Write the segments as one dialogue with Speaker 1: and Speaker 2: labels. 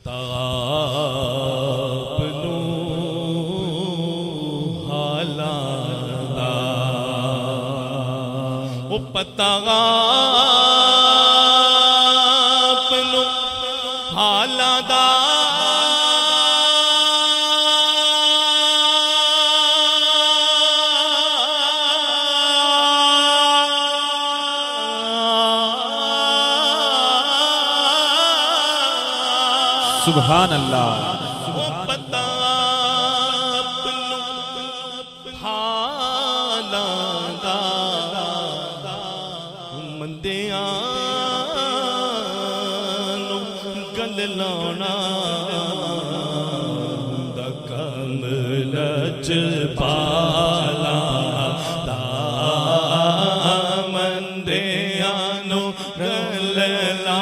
Speaker 1: ਤਾਪ ਨੂੰ ਹਾਲਾਂ ਦਾ ਉਹ ਪਤਾ ਆਪ ਨੂੰ ਹਾਲਾਂ ਦਾ
Speaker 2: سبحان اللہ
Speaker 1: پتا حالاں دا مندیاں نو گل لانا دا کم لچ پالا دا مندیاں نو گل لانا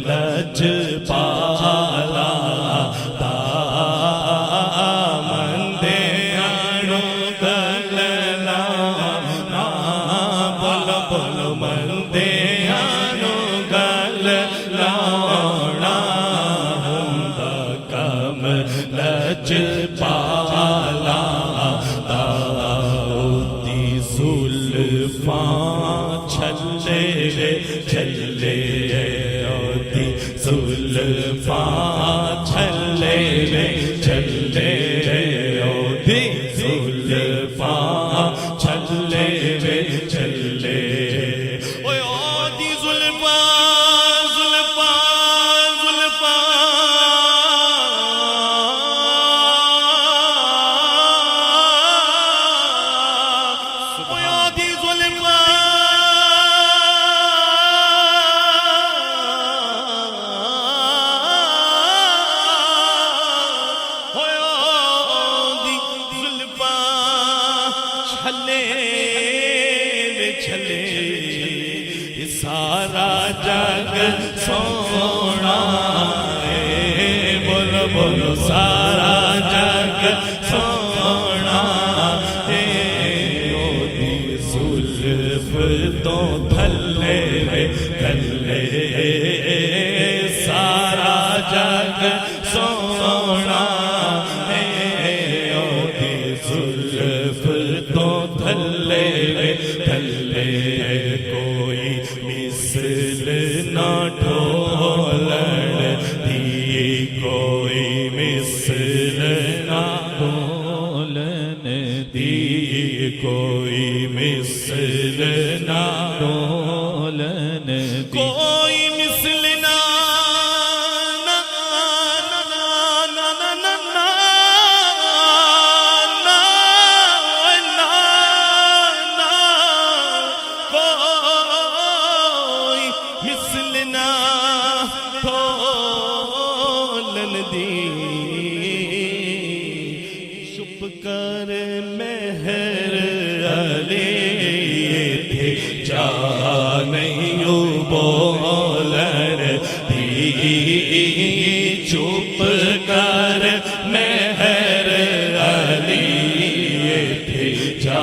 Speaker 1: لج پالا دا مندیاں نو گل لانا بول بول مندیاں نو گل لانا ہوندا کم لج پالا دا دی زلفاں چھلے چھلے زلفاں چھلے چھلے دی زلفاں چھلے چھلے اوے او دی زلفاں زلفاں زلفاں اوے او دی زلفاں چھلے سارا جگ سونا ہے بولو بولو سارا جگ سونا ہے او دی زلف تو تھلے تھلے سارا جگ سونا ہے او دی زلف تو تھلے تھلے کوئی مثل نہ ڈھولن دی کوئی مثل نہ ڈھولن دی کوئی مثل نہ ڈھولن دی کوئی مثل نہ ڈھولن دی چھپ کر مہر علی تھے جا نہیں بولن دی چھپ کر مہر علی تھے جا